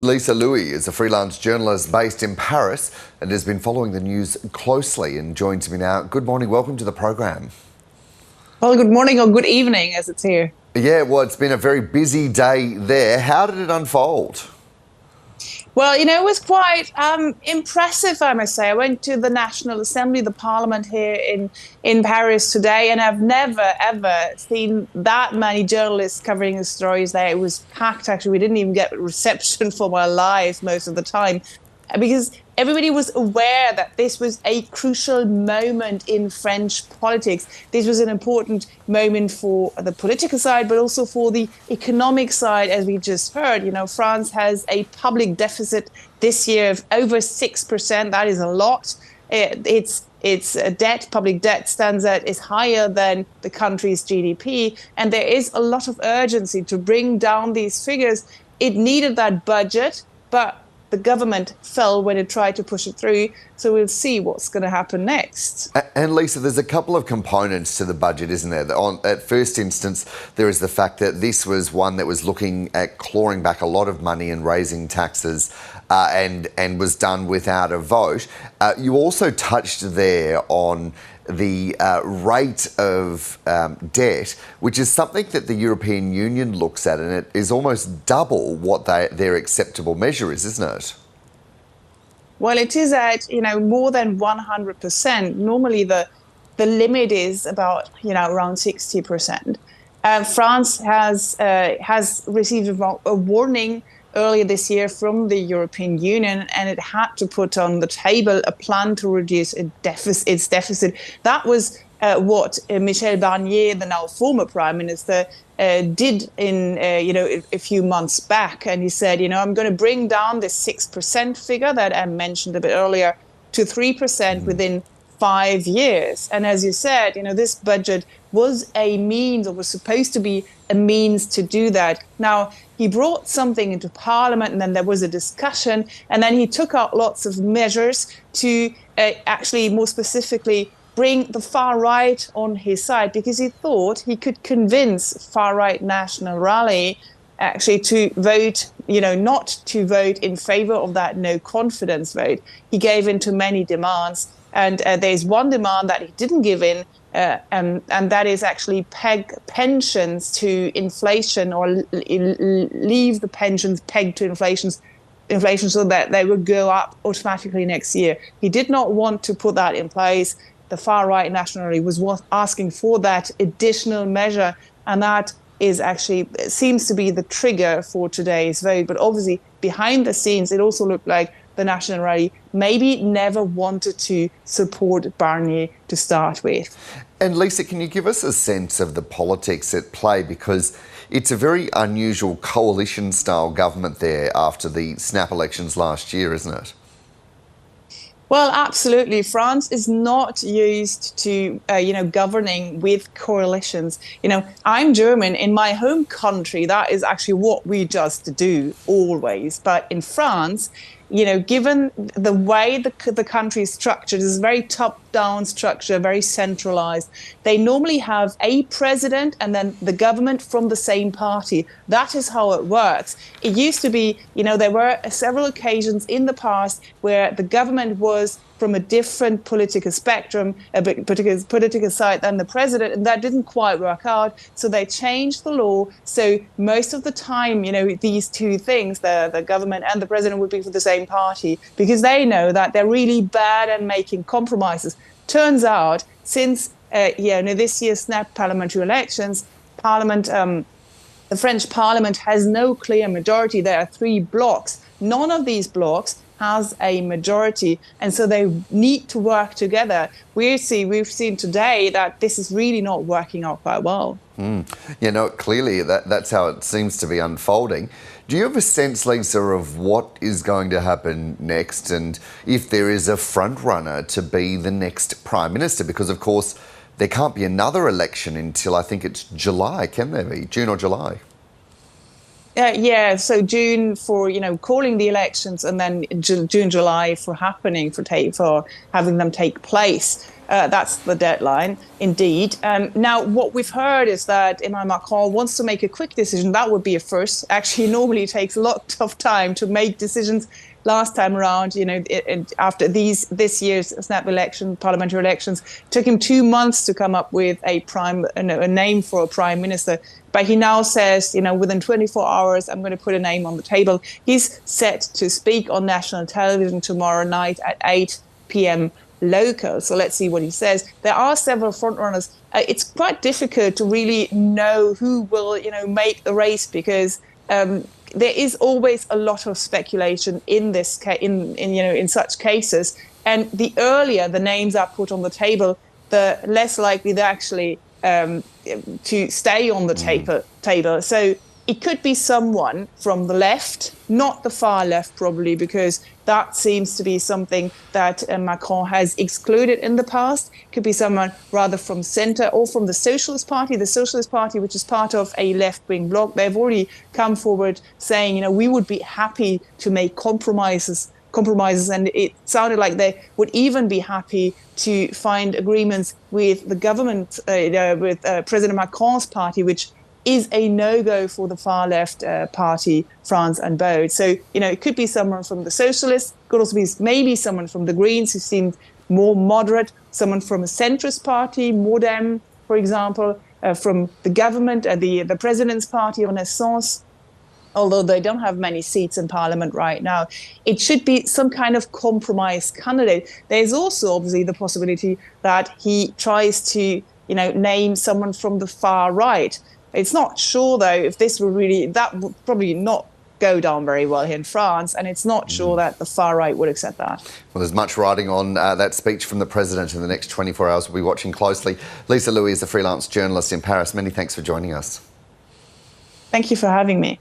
Lisa Louis is a freelance journalist based in Paris and has been following the news closely and joins me now. Good morning, welcome to the program. Well, good morning or good evening as it's here. Yeah, well, it's been a very busy day there. How did it unfold? Well, it was quite impressive, I must say. I went to the National Assembly, the Parliament here in Paris today, and I've never, ever seen that many journalists covering the stories there. It was packed, actually. We didn't even get reception for our lives most of the time because everybody was aware that this was a crucial moment in French politics. This was an important moment for the political side, but also for the economic side, as we just heard. France has a public deficit this year of over 6%. That is a lot. Its public debt stands at is higher than the country's GDP, and there is a lot of urgency to bring down these figures. It needed that budget, but the government fell when it tried to push it through. So we'll see what's going to happen next. And Lisa, there's a couple of components to the budget, isn't there? At first instance, there is the fact that this was one that was looking at clawing back a lot of money and raising taxes and was done without a vote. You also touched there on the rate of debt, which is something that the European Union looks at, and it is almost double what their acceptable measure is, isn't it? Well, it is at more than 100%. Normally, the limit is about around 60%. France has received a warning earlier this year from the European Union, and it had to put on the table a plan to reduce its deficit. That was what Michel Barnier, the now former Prime Minister, did in a few months back. And he said, I'm going to bring down this 6% figure that I mentioned a bit earlier to 3% within 5 years. And as you said, this budget was a means, or was supposed to be a means to do that. Now, he brought something into Parliament, and then there was a discussion, and then he took out lots of measures to actually more specifically bring the far right on his side, because he thought he could convince far-right National Rally actually to vote, not to vote in favor of that no confidence vote. He gave in to many demands. And there's one demand that he didn't give in, and that is actually peg pensions to inflation, or leave the pensions pegged to inflation so that they would go up automatically next year. He did not want to put that in place. The far-right National Rally was asking for that additional measure, and that is actually seems to be the trigger for today's vote. But obviously, behind the scenes, it also looked like the National Rally maybe never wanted to support Barnier to start with. And Lisa, can you give us a sense of the politics at play? Because it's a very unusual coalition-style government there after the snap elections last year, isn't it? Well, absolutely. France is not used to, governing with coalitions. I'm German. In my home country, that is actually what we just do always. But in France, given the way the country is structured, is a very top-down structure, very centralized. They normally have a president and then the government from the same party. That is how it works. It used to be, there were several occasions in the past where the government was from a different political spectrum, a political side than the president, and that didn't quite work out. So they changed the law. So most of the time, these two things, the government and the president, would be for the same party, because they know that they're really bad at making compromises. Turns out, since this year's snap parliamentary elections, the French Parliament has no clear majority. There are 3 blocks. None of these blocks has a majority, and so they need to work together. We've seen today that this is really not working out quite well. Clearly that's how it seems to be unfolding. Do you have a sense, Lisa, of what is going to happen next, and if there is a front runner to be the next Prime Minister? Because, of course, there can't be another election until I think it's July, can there be? June or July? So June for calling the elections, and then June, July for having them take place. That's the deadline, indeed. Now, what we've heard is that Emmanuel Macron wants to make a quick decision. That would be a first. Actually, normally it takes a lot of time to make decisions. Last time around, after this year's snap election, parliamentary elections, it took him 2 months to come up with a name for a prime minister. But he now says, within 24 hours, I'm going to put a name on the table. He's set to speak on national television tomorrow night at 8 p.m. local. So let's see what he says. There are several frontrunners. It's quite difficult to really know who will, make the race, because there is always a lot of speculation in this in such cases. And the earlier the names are put on the table, the less likely they're actually to stay on the table. So it could be someone from the left, not the far left probably, because that seems to be something that Macron has excluded in the past. It could be someone rather from centre or from the Socialist Party. The Socialist Party, which is part of a left-wing bloc, they've already come forward saying, we would be happy to make compromises, and it sounded like they would even be happy to find agreements with the government, with President Macron's party, which is a no-go for the far-left party, France Unbowed. So, it could be someone from the Socialists, could also be maybe someone from the Greens who seemed more moderate, someone from a centrist party, Modem, for example, from the government, the President's Party, Renaissance, although they don't have many seats in parliament right now. It should be some kind of compromise candidate. There's also obviously the possibility that he tries to, name someone from the far right. It's not sure, though, if this will that would probably not go down very well here in France, and it's not sure that the far right would accept that. Well, there's much riding on that speech from the president in the next 24 hours. We'll be watching closely. Lisa Louis is a freelance journalist in Paris. Many thanks for joining us. Thank you for having me.